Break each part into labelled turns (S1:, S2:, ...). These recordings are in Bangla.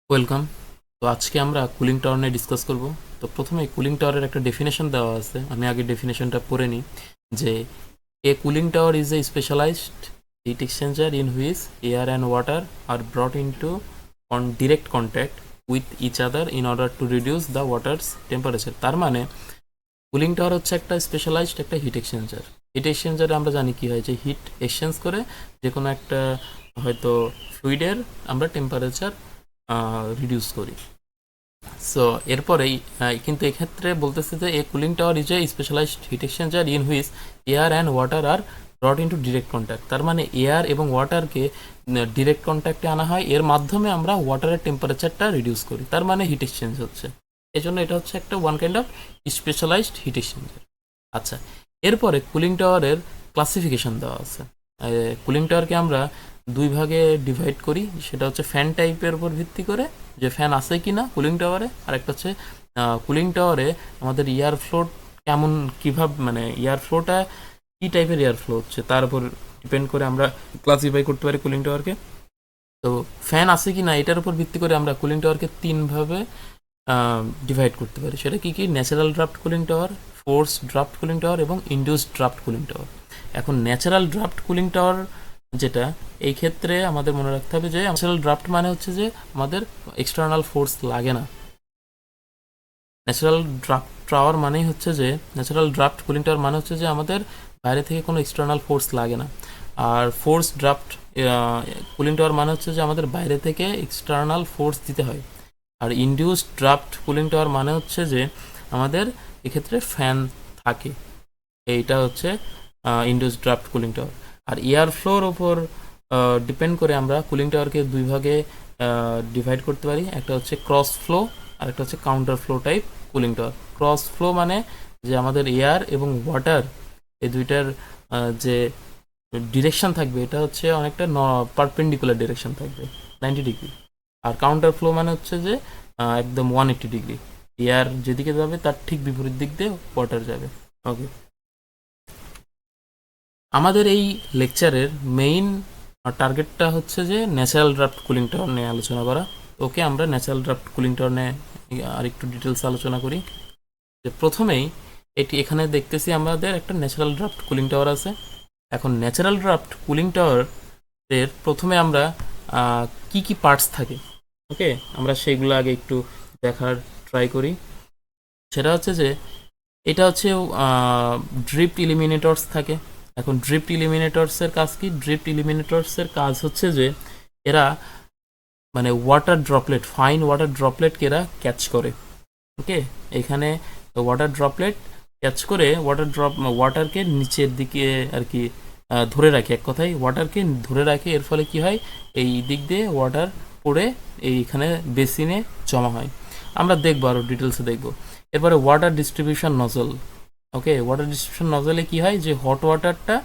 S1: ওয়েলকাম। তো আজকে আমরা কুলিং টাওয়ার নিয়ে ডিসকাস করব। তো প্রথমে কুলিং টাওয়ারের একটা ডেফিনেশন দেওয়া আছে, আমি আগে ডেফিনেশনটা পড়ে নিই। যে a cooling tower is a specialised heat exchanger in which air and water are brought into on direct contact with each other in order to reduce the water's temperature. তার মানে কুলিং টাওয়ার হচ্ছে একটা স্পেশালাইজড একটা হিট এক্সচেঞ্জার। হিট এক্সচেঞ্জারে আমরা জানি কি হয়, যে হিট এক্সচেঞ্জ করে যে কোনো একটা হয়তো ফ্লুইডের আমরা টেম্পারেচার রিডিউস করি। সো এরপরেই কিন্তু এক্ষেত্রে বলতেছে যে a cooling tower is a specialised heat exchanger in which air and water are brought into direct contact. তার মানে এয়ার এবং ওয়াটারকে ডিরেক্ট কন্ট্যাক্টে আনা হয়, এর মাধ্যমে আমরা ওয়াটারের টেম্পারেচারটা রিডিউস করি, তার মানে হিট এক্সচেঞ্জ হচ্ছে। এই জন্য এটা হচ্ছে একটা one kind of specialised heat exchanger. আচ্ছা, এরপরে কুলিং টাওয়ারের ক্লাসিফিকেশন দেওয়া আছে। কুলিং টাওয়ারকে আমরা দুই ভাগে ডিভাইড করি, সেটা হচ্ছে ফ্যান টাইপের উপর ভিত্তি করে, যে ফ্যান আছে কি না কুলিং টাওয়ারে, আর একটা হচ্ছে কুলিং টাওয়ারে আমাদের এয়ার ফ্লো কেমন, কীভাবে মানে এয়ার ফ্লোটা কী টাইপের এয়ার ফ্লো হচ্ছে তার উপর ডিপেন্ড করে আমরা ক্লাসিফাই করতে পারি কুলিং টাওয়ারকে। তো ফ্যান আছে কি না এটার উপর ভিত্তি করে আমরা কুলিং টাওয়ারকে তিনভাবে ডিভাইড করতে পারি। সেটা কি কি? Natural draft cooling tower, force draft cooling tower এবং ইনডিউসড ড্রাফট কুলিং টাওয়ার। এখন ন্যাচারাল ড্রাফট কুলিং টাওয়ার যেটা, এই ক্ষেত্রে আমাদের মনে রাখতে হবে যে ন্যাচারাল ড্রাফট মানে হচ্ছে যে আমাদের এক্সটার্নাল ফোর্স লাগে না। ন্যাচারাল ড্রাফট টাওয়ার মানেই হচ্ছে যে ন্যাচারাল ড্রাফট কুলিং টাওয়ার মানে হচ্ছে যে আমাদের বাইরে থেকে কোনো এক্সটার্নাল ফোর্স লাগে না। আর ফোর্স ড্রাফট কুলিং টাওয়ার মানে হচ্ছে যে আমাদের বাইরে থেকে এক্সটার্নাল ফোর্স দিতে হয়। আর ইনডিউসড ড্রাফট কুলিং টাওয়ার মানে হচ্ছে যে আমাদের এক্ষেত্রে ফ্যান থাকে। এইটা হচ্ছে ইনডিউসড ড্রাফট কুলিং টাওয়ার। আর এয়ার ফ্লোর ওপর ডিপেন্ড করে আমরা কুলিং টাওয়ারকে দুই ভাগে ডিভাইড করতে পারি। একটা হচ্ছে ক্রস ফ্লো আর একটা হচ্ছে counter flow type cooling tower. Cross flow মানে যে আমাদের এয়ার এবং ওয়াটার এই দুইটার যে ডিরেকশন থাকবে এটা হচ্ছে অনেকটা পারপেন্ডিকুলার ডিরেকশন থাকবে, 90 ডিগ্রি। আর কাউন্টার ফ্লো মানে হচ্ছে যে একদম 180 ডিগ্রি, এয়ার যেদিকে যাবে তার ঠিক বিপরীত দিক দিয়ে ওয়াটার যাবে। ওকে, আমাদের এই লেকচারের মেইন টার্গেটটা হচ্ছে যে ন্যাচারাল ড্রাফট কুলিং টাওয়ার নিয়ে আলোচনা করা। ওকে, আমরা ন্যাচারাল ড্রাফট কুলিং টাওয়ার নিয়ে আর একটু ডিটেলস আলোচনা করি। যে প্রথমেই এখানে দেখতেছি আমাদের একটা ন্যাচারাল ড্রাফট কুলিং টাওয়ার আছে। এখন ন্যাচারাল ড্রাফট কুলিং টাওয়ারের প্রথমে আমরা কি কি পার্টস থাকে, ওকে, আমরা সেইগুলো আগে একটু দেখার ট্রাই করি। সেটা হচ্ছে যে এটা হচ্ছে ড্রিফট ইলিমিনেটরস থাকে। এখন ড্রিফট ইলিমিনেটরসের কাজ কি? ড্রিফট ইলিমিনেটরসের কাজ হচ্ছে যে এরা মানে ওয়াটার ড্রপলেট, ফাইন ওয়াটার ড্রপলেটকে এরা ক্যাচ করে। ওকে, এখানে ওয়াটার ড্রপলেট ক্যাচ করে ওয়াটারকে নিচের দিকে আর কি ধরে রাখে। এক কথায় ওয়াটারকে ধরে রাখে, এর ফলে কি হয়, এই দিক দিয়ে ওয়াটার পড়ে এইখানে বেসিনে জমা হয়। আমরা দেখবো আরও ডিটেলসে দেখবো। এরপরে ওয়াটার ডিস্ট্রিবিউশন নজল। ওকে, ওয়াটার ডিস্ট্রিবিউশন নজলে কি হয়, যে হট ওয়াটারটা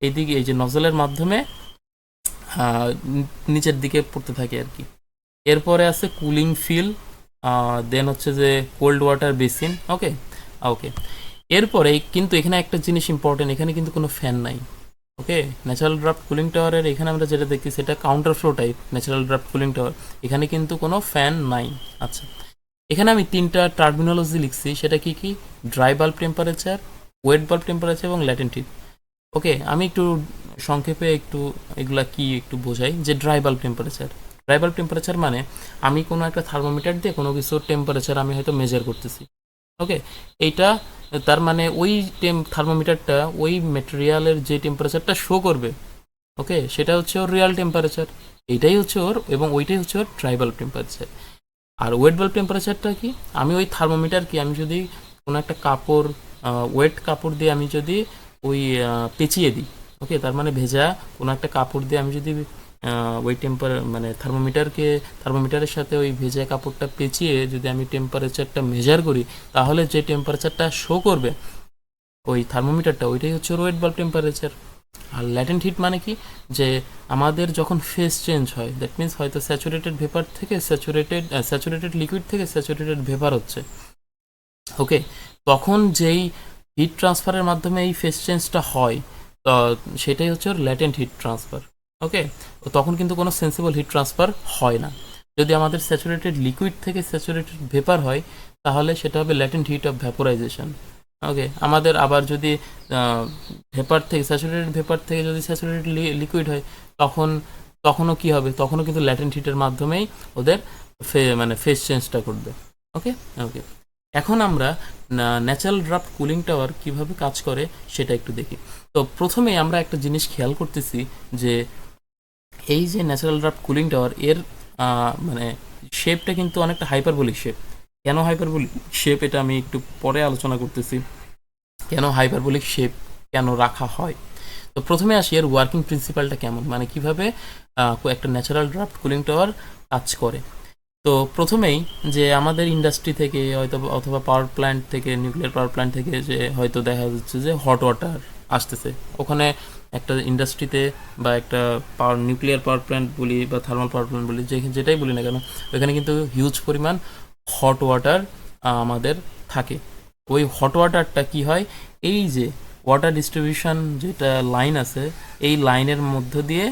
S1: এইদিকে এই যে নজলের মাধ্যমে নিচের দিকে পড়তে থাকে আর কি। এরপরে আছে কুলিং ফিল, দেন হচ্ছে যে কোল্ড ওয়াটার বেসিন। ওকে ওকে, এরপরে কিন্তু এখানে একটা জিনিস ইম্পর্টেন্ট, এখানে কিন্তু কোনো ফ্যান নাই। ওকে, ন্যাচারাল ড্রাফট কুলিং টাওয়ারের এখানে আমরা যেটা দেখি সেটা counter flow type natural draft cooling tower, এখানে কিন্তু কোনো ফ্যান নাই। আচ্ছা, এখানে আমি তিনটা টার্মিনোলজি লিখছি, সেটা কি কি? Dry bulb temperature, wait bulb temperature এবং ল্যাটেন্ট হিট। ওকে, আমি একটু সংক্ষেপে একটু এগুলা কি একটু বোঝাই। যে dry bulb temperature, dry bulb temperature মানে আমি কোনো একটা থার্মোমিটার দিয়ে কোনো কিছুর টেম্পারেচার আমি হয়তো মেজার করতেছি। ওকে, এইটা তার মানে ওই থার্মোমিটারটা ওই ম্যাটেরিয়ালের যে টেম্পারেচারটা শো করবে, ওকে, সেটা হচ্ছে ওর রিয়াল টেম্পারেচার, এইটাই হচ্ছে ওর, এবং ওইটাই হচ্ছে ওর ড্রাই বাল্ব টেম্পারেচার। আর ওয়েট বাল্ব টেম্পারেচারটা কি? আমি ওই থার্মোমিটারকে আমি যদি কোনো একটা কাপড়, ওয়েট কাপড় দিয়ে আমি যদি ওই পেঁচিয়ে দিই, ওকে, তার মানে ভেজা কোনো একটা কাপড় দিয়ে আমি যদি ওই মানে থার্মোমিটারের সাথে ওই ভেজা কাপড়টা পেঁচিয়ে যদি আমি টেম্পারেচারটা মেজার করি, তাহলে যে টেম্পারেচারটা শো করবে ওই থার্মোমিটারটা, ওইটাই হচ্ছে ওয়েট বাল্ব টেম্পারেচার। আর ল্যাটেন্ট হিট মানে কি? যে আমাদের যখন ফেজ চেঞ্জ হয়, দ্যাট মিনস হয়তো স্যাচুরেটেড ভেপার থেকে স্যাচুরেটেড লিকুইড থেকে স্যাচুরেটেড ভেপার হচ্ছে, ওকে, তখন যেই হিট ট্রান্সফারের মাধ্যমে এই ফেজ চেঞ্জটা হয়, তো সেটাই হচ্ছে ওর ল্যাটেন্ট হিট ট্রান্সফার। ওকে, তখন কিন্তু কোনো সেন্সিবল হিট ট্রান্সফার হয় না। যদি আমাদের স্যাচুরেটেড লিকুইড থেকে স্যাচুরেটেড ভেপার হয় তাহলে সেটা হবে ল্যাটেন্ট হিট অফ ভ্যাপোরাইজেশন। ওকে, আমাদের আবার যদি ভেপার থেকে স্যাচুরেটেড ভেপার থেকে যদি স্যাচুরেটেড লিকুইড হয় তখনও কি হবে, তখনও কিন্তু ল্যাটেন্ট হিটের মাধ্যমেই ওদের মানে ফেজ চেঞ্জটা করবে। ওকে ওকে, এখন আমরা ন্যাচারাল ড্রাফট কুলিং টাওয়ার কিভাবে কাজ করে সেটা একটু দেখি। তো প্রথমেই আমরা একটা জিনিস খেয়াল করতেছি যে এই যে ন্যাচারাল ড্রাফট কুলিং টাওয়ার এর মানে শেপটা কিন্তু অনেকটা হাইপারবোলিক শেপ। কেন হাইপারবোলিক শেপ এটা আমি একটু পরে আলোচনা করতেছি, কেন হাইপারবোলিক শেপ কেন রাখা হয়। তো প্রথমে আসি এর ওয়ার্কিং প্রিন্সিপালটা কেমন, মানে কিভাবে একটা ন্যাচারাল ড্রাফট কুলিং টাওয়ার কাজ করে। তো প্রথমেই যে আমাদের ইন্ডাস্ট্রি থেকে হয়তো অথবা পাওয়ার প্ল্যান্ট থেকে, নিউক্লিয়ার পাওয়ার প্ল্যান্ট থেকে যে হয়তো দেখা যাচ্ছে যে হট ওয়াটার আসতেছে, ওখানে একটা ইন্ডাস্ট্রিতে বা একটা নিউক্লিয়ার পাওয়ার প্ল্যান্ট বলি বা থার্মাল পাওয়ার প্ল্যান্ট বলি, যেটাই বলি না কেন, ওখানে কিন্তু হিউজ পরিমাণ হট ওয়াটার আমাদের থাকে। ওই হট ওয়াটারটা কি হয়, এই যে ওয়াটার ডিস্ট্রিবিউশন যেটা লাইন আছে এই লাইনের মধ্য দিয়ে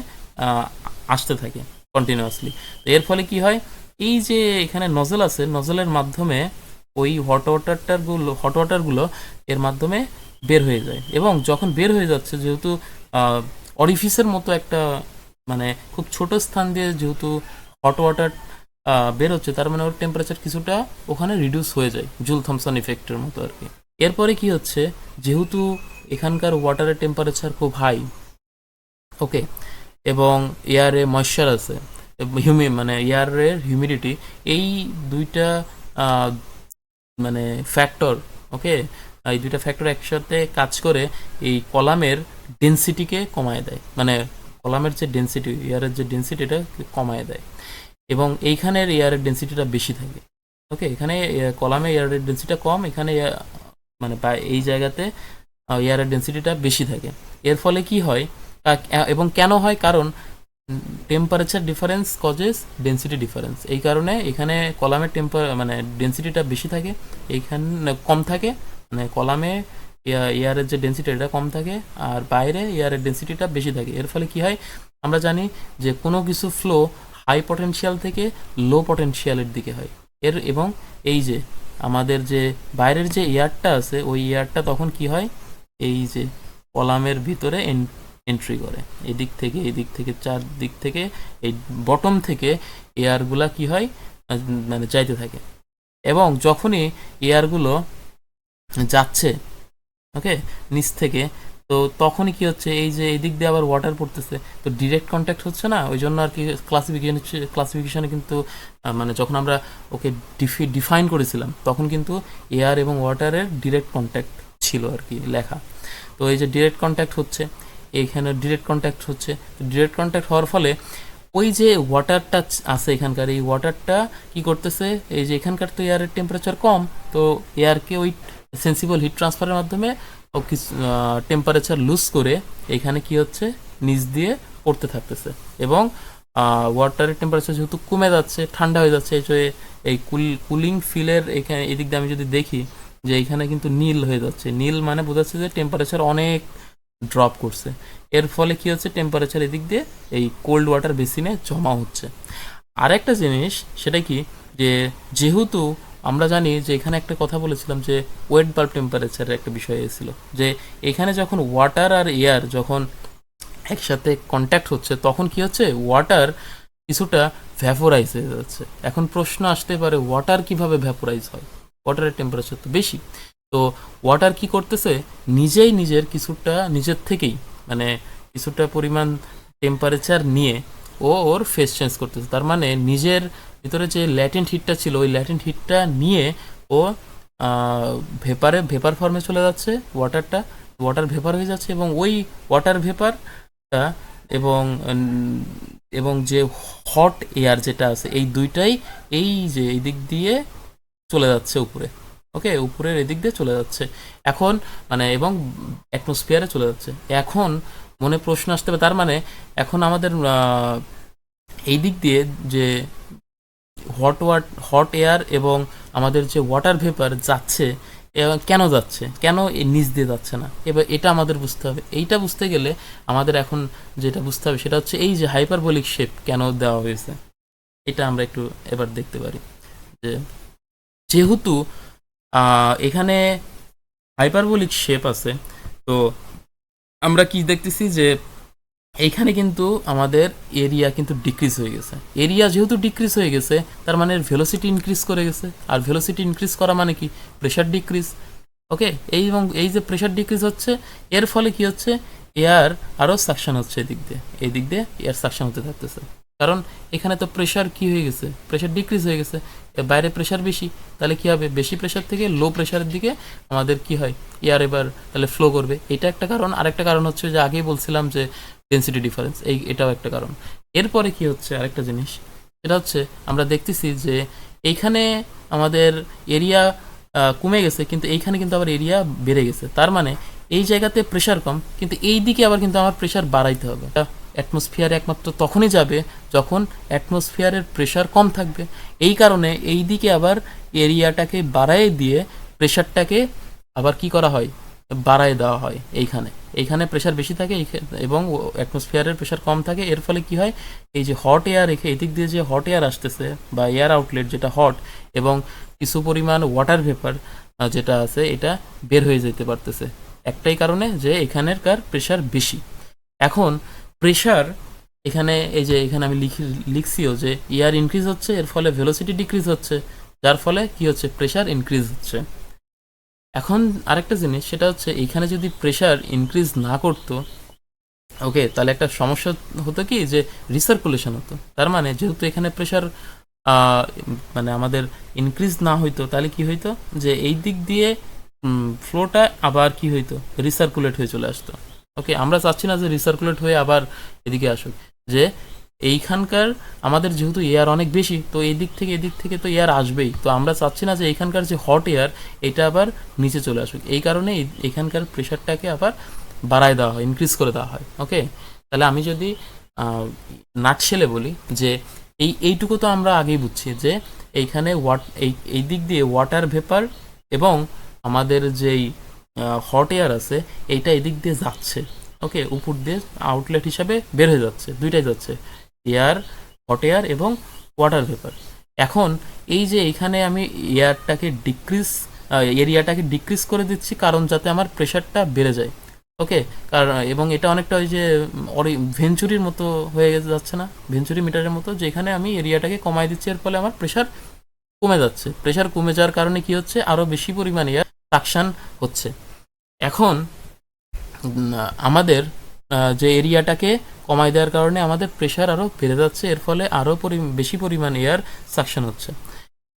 S1: আসতে থাকে কন্টিনিউয়াসলি। তো এর ফলে কি হয়, এই যে এখানে নজল আছে, নজলের মাধ্যমে ওই হট ওয়াটারগুলো এর মাধ্যমে বের হয়ে যায়। এবং যখন বের হয়ে যাচ্ছে, যেহেতু অরিফিসের মতো একটা মানে খুব ছোট স্থান দিয়ে যেহেতু হট ওয়াটার বের হচ্ছে, তার মানে ওর টেম্পারেচার কিছুটা ওখানে রিডিউস হয়ে যায়, জুল থমসন ইফেক্টের মতো আর কি। এরপরে কি হচ্ছে, যেহেতু এখানকার ওয়াটারের টেম্পারেচার খুব হাই, ওকে, এবং এয়ারে ময়েশ্চার আছে, মানে এয়ারের হিউমিডিটি, এই দুইটা মানে ফ্যাক্টর, ওকে, এই দুইটা ফ্যাক্টর একসাথে কাজ করে এই কলামের ডেন্সিটিকে কমায় দেয়, মানে কলামের যে ডেন্সিটি, এয়ারের যে ডেন্সিটিটা কমায় দেয়, এবং এইখানের এয়ারের ডেন্সিটিটা বেশি থাকে। ওকে, এখানে কলামে এয়ারের ডেন্সিটিটা কম, এখানে মানে এই জায়গাতে এয়ারের ডেন্সিটিটা বেশি থাকে। এর ফলে কি হয়, এবং কেন হয়, কারণ temperature difference causes density difference. এই কারণে এখানে কলামের মানে ডেন্সিটিটা বেশি থাকে, এইখানে কম থাকে, মানে কলামে এয়ারের যে ডেন্সিটি এটা কম থাকে আর বাইরে এয়ারের ডেন্সিটিটা বেশি থাকে। এর ফলে কি হয়, আমরা জানি যে কোনো কিছু ফ্লো হাই পটেনশিয়াল থেকে লো পটেনশিয়ালের দিকে হয় এবং এই যে আমাদের যে বাইরের যে এয়ারটা আছে ওই এয়ারটা তখন কি হয়, এই যে কলামের ভিতরে এন্ট্রি করে, এদিক থেকে চারদিক থেকে, এই বটম থেকে এয়ারগুলা কি হয়, মানে যাইতে থাকে। এবং যখনই এয়ারগুলো যাচ্ছে, ওকে, নিচ থেকে, তো তখনই কি হচ্ছে, এই যে এই দিক দিয়ে আবার ওয়াটার পড়তেছে, তো ডিরেক্ট কন্ট্যাক্ট হচ্ছে না, ওই জন্য আর কি ক্লাসিফিকেশনে কিন্তু মানে যখন আমরা ওকে ডিফাইন করেছিলাম তখন কিন্তু এয়ার এবং ওয়াটারের ডিরেক্ট কন্ট্যাক্ট ছিল আর কি লেখা। তো এই যে ডিরেক্ট কন্ট্যাক্ট হচ্ছে, এইখানে ডিরেক্ট কন্ট্যাক্ট হচ্ছে, ডিরেক্ট কন্ট্যাক্ট হওয়ার ফলে ওই যে ওয়াটারটা আছে এখানকার, এই ওয়াটারটা কি করতেছে, এই যে এখানকার তো এয়ারের টেম্পারেচার কম, তো এয়ারকে ওই সেন্সিবল হিট ট্রান্সফারের মাধ্যমে ও কিছু টেম্পারেচার লুজ করে এখানে কি হচ্ছে, নিচ দিয়ে পড়তে থাকতেছে, এবং ওয়াটারের টেম্পারেচার যেহেতু কমে যাচ্ছে, ঠান্ডা হয়ে যাচ্ছে, এই কুলিং ফিলের এখানে এদিক দিয়ে আমি যদি দেখি যে এখানে কিন্তু নীল হয়ে যাচ্ছে, নীল মানে বোঝাচ্ছে যে টেম্পারেচার অনেক ড্রপ করছে। এর ফলে কি হচ্ছে, টেম্পারেচার এদিক দিয়ে এই কোল্ড ওয়াটার বেসিনে জমা হচ্ছে। আরেকটা জিনিস সেটা কি, যে যেহেতু আমরা জানি যে এখানে একটা কথা বলেছিলাম যে ওয়েট বাল্ব টেম্পারেচারের একটা বিষয় এসেছিল, যে এখানে যখন ওয়াটার আর এয়ার যখন একসাথে কন্ট্যাক্ট হচ্ছে তখন কি হচ্ছে, ওয়াটার কিছুটা ভ্যাপোরাইজ হয়ে যাচ্ছে। এখন প্রশ্ন আসতে পারে, ওয়াটার কিভাবে ভ্যাপোরাইজ হয়, ওয়াটারের টেম্পারেচার তো বেশি। তো ওয়াটার কি করতেছে, নিজেই নিজের থেকেই মানে কিছুটা পরিমাণ টেম্পারেচার নিয়ে ওর ফেস চেঞ্জ করতেছে। তার মানে নিজের ভিতরে যে ল্যাটেন্ট হিটটা ছিল ওই ল্যাটেন্ট হিটটা নিয়ে ও ভেপার ফর্মে চলে যাচ্ছে, ওয়াটার ভেপার হয়ে যাচ্ছে, এবং ওই ওয়াটার ভেপারটা এবং এবং যে হট এয়ার যেটা আছে এই দুইটাই এই যে এই দিক দিয়ে চলে যাচ্ছে উপরে, ওকে, উপরের এদিক দিয়ে চলে যাচ্ছে এখন, মানে এবং অ্যাটমসফিয়ারে চলে যাচ্ছে। এখন মনে প্রশ্ন আসতে হবে, তার মানে এখন আমাদের এই দিক দিয়ে যে হট এয়ার এবং আমাদের যে ওয়াটার ভেপার যাচ্ছে, কেন যাচ্ছে, কেন নিচ দিয়ে যাচ্ছে না, এবার এটা আমাদের বুঝতে হবে। এইটা বুঝতে গেলে আমাদের এখন যেটা বুঝতে হবে সেটা হচ্ছে এই যে হাইপারবোলিক শেপ কেন দেওয়া হয়েছে। এটা আমরা একটু এবার দেখতে পারি যে যেহেতু এখানে হাইপারবোলিক শেপ আছে, তো আমরা কি দেখতেছি যে এইখানে কিন্তু আমাদের এরিয়া কিন্তু ডিক্রিজ হয়ে গেছে। এরিয়া যেহেতু ডিক্রিজ হয়ে গেছে, তার মানে ভেলোসিটি ইনক্রিজ করে গেছে। আর ভেলোসিটি ইনক্রিজ করা মানে কি? Pressure decrease. ওকে, এবং এই যে প্রেশার ডিক্রিজ হচ্ছে, এর ফলে কি হচ্ছে? এয়ার আরও সাকশন হচ্ছে এদিক দিয়ে, এই দিক দিয়ে এয়ার সাকশন হতে থাকতেছে। কারণ এখানে তো প্রেশার কি হয়ে গেছে? প্রেশার ডিক্রিজ হয়ে গেছে। বাইরে প্রেশার বেশি, তাহলে কি হবে? বেশি প্রেশার থেকে লো প্রেশারের দিকে আমাদের কি হয়? এয়ার এবার তাহলে ফ্লো করবে। এটা একটা কারণ। আরেকটা কারণ হচ্ছে যে আগেই বলছিলাম যে ডেন্সিটি ডিফারেন্স, এটাও একটা কারণ। এরপরে কি হচ্ছে আরেকটা জিনিস, সেটা হচ্ছে আমরা দেখতেছি যে এইখানে আমাদের এরিয়া কমে গেছে, কিন্তু এইখানে কিন্তু আবার এরিয়া বেড়ে গেছে। তার মানে এই জায়গাতে প্রেশার কম, কিন্তু এই দিকে আবার কিন্তু আমার প্রেশার বাড়াইতে হবে। অ্যাটমসফিয়ারে একমাত্র তখনই যাবে যখন অ্যাটমসফিয়ারের প্রেশার কম থাকবে। এই কারণে এই দিকে আবার এরিয়াটাকে বাড়াই দিয়ে প্রেশারটাকে আবার কি করা হয়? বাড়ায় দেওয়া হয়। এইখানে প্রেশার বেশি থাকে এবং অ্যাটমসফিয়ারের প্রেশার কম থাকে। এর ফলে কি হয়? এই যে হট এয়ার এদিক দিয়ে যে হট এয়ার আসতেছে বা এয়ার আউটলেট যেটা হট, এবং কিছু পরিমাণ ওয়াটার ভেপার যেটা আছে, এটা বের হয়ে যেতে পারতেছে একটাই কারণে, যে এখানেরকার প্রেশার বেশি। এখন প্রেশার এখানে এই যে এখানে আমি লিখছিও যে এয়ার ইনক্রিজ হচ্ছে, এর ফলে ভেলোসিটি ডিক্রিজ হচ্ছে, যার ফলে কি হচ্ছে? প্রেশার ইনক্রিজ হচ্ছে। এখন আরেকটা জিনিস, সেটা হচ্ছে এইখানে যদি প্রেশার ইনক্রিজ না করতো, ওকে, তাহলে একটা সমস্যা হতো কি, যে রিসার্কুলেশন হতো। তার মানে যেহেতু এখানে প্রেশার মানে আমাদের ইনক্রিজ না হইতো, তাহলে কি হইতো? যে এই দিক দিয়ে ফ্লোটা আবার কি হইতো? রিসার্কুলেট হয়ে চলে আসতো। ওকে, আমরা চাচ্ছি না যে রিসার্কুলেট হয়ে আবার এদিকে আসুক। যে এইখানকার আমাদের যেহেতু এয়ার অনেক বেশি, তো এদিক থেকে তো এয়ার আসবেই। তো আমরা চাচ্ছি না যে এইখানকার যে হট এয়ার, এটা আবার নিচে চলে আসুক। এই কারণে এইখানকার প্রেশারটাকে আবার বাড়ায় দেওয়া হয়, ইনক্রিজ করে দেওয়া হয়। ওকে, তাহলে আমি যদি নাটশেলে বলি যে এইটুকু তো আমরা আগেই বুঝছি যে এইখানে এই দিক দিয়ে ওয়াটার ভেপার এবং আমাদের যেই হট এয়ার আছে, এইটা এদিক দিয়ে যাচ্ছে। ওকে, উপর দিয়ে আউটলেট হিসাবে বের হয়ে যাচ্ছে, দুইটাই যাচ্ছে, এয়ার, হট এয়ার এবং ওয়াটার ভেপার। এখন এই যে এইখানে আমি এরিয়াটাকে ডিক্রিজ করে দিচ্ছি, কারণ যাতে আমার প্রেশারটা বেড়ে যায়। ওকে, কারণ এবং এটা অনেকটা ওই যে ভেঞ্চুরির মতো হয়ে যাচ্ছে না, ভেঞ্চুরি মিটারের মতো, যেখানে আমি এরিয়াটাকে কমাই দিচ্ছি, এর ফলে আমার প্রেশার কমে যাচ্ছে। প্রেশার কমে যাওয়ার কারণে কি হচ্ছে? আরও বেশি পরিমাণ এয়ার সাকশন হচ্ছে। এখন আমাদের যে এরিয়াটাকে কমাই দেওয়ার কারণে আমাদের প্রেশার আরও বেড়ে যাচ্ছে, এর ফলে আরও বেশি পরিমাণ এয়ার সাকশন হচ্ছে।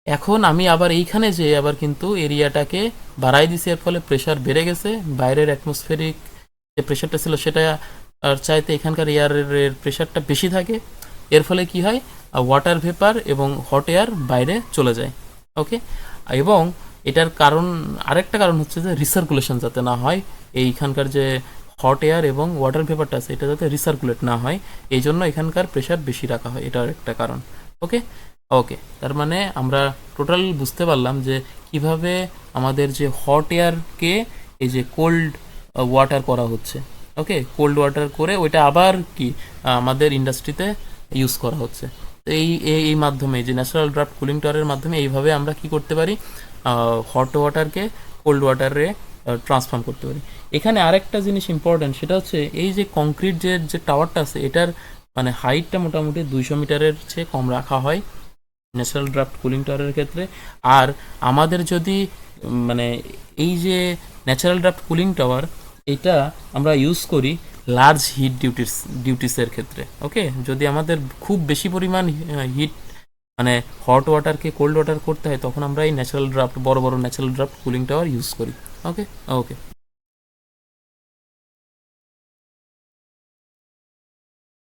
S1: এখন আমি আবার এইখানে যে আবার কিন্তু এরিয়াটাকে বাড়াই দিছি, এর ফলে প্রেশার বেড়ে গেছে। বাইরের অ্যাটমসফেরিক যে প্রেশারটা ছিল, সেটা আর চাইতে এখানকার এয়ারের প্রেশারটা বেশি থাকে। এর ফলে কি হয়? ওয়াটার ভেপার এবং হট এয়ার বাইরে চলে যায়। ওকে, এবং এটার কারণ, আরেকটা কারণ হচ্ছে যে রিসার্কুলেশন যাতে না হয়, এইখানকার যে হট এয়ার এবং ওয়াটার ভেপারটা আছে, এটা যাতে রিসার্কুলেট না হয়, এই জন্য এখানকার প্রেশার বেশি রাখা হয়। এটার একটা কারণ। ওকে, ওকে, তার মানে আমরা টোটাল বুঝতে পারলাম যে কিভাবে আমাদের যে হট এয়ারকে এই যে কোল্ড ওয়াটার করা হচ্ছে। ওকে, কোল্ড ওয়াটার করে ওইটা আবার কি আমাদের ইন্ডাস্ট্রিতে ইউজ করা হচ্ছে। তো এই মাধ্যমে যে ন্যাচারাল ড্রাফট কুলিং টাওয়ারের মাধ্যমে এইভাবে আমরা কি করতে পারি? হট ওয়াটারকে কোল্ড ওয়াটারে ট্রান্সফর্ম করতে পারি। এখানে আরেকটা জিনিস ইম্পর্ট্যান্ট, সেটা হচ্ছে এই যে কংক্রিট যে টাওয়ারটা আছে, এটার মানে হাইটটা মোটামুটি 200 মিটারের চেয়ে কম রাখা হয় ন্যাচারাল ড্রাফট কুলিং টাওয়ারের ক্ষেত্রে। আর আমাদের যদি মানে এই যে ন্যাচারাল ড্রাফট কুলিং টাওয়ার, এটা আমরা ইউজ করি লার্জ হিট ডিউটিসের ক্ষেত্রে। ওকে, যদি আমাদের খুব বেশি পরিমাণ হিট মানে হট ওয়াটারকে কোল্ড ওয়াটার করতে হয়, তখন আমরা এই ন্যাচারাল ড্রাফট, বড় বড় natural draft cooling tower use করি। ওকে, ওকে।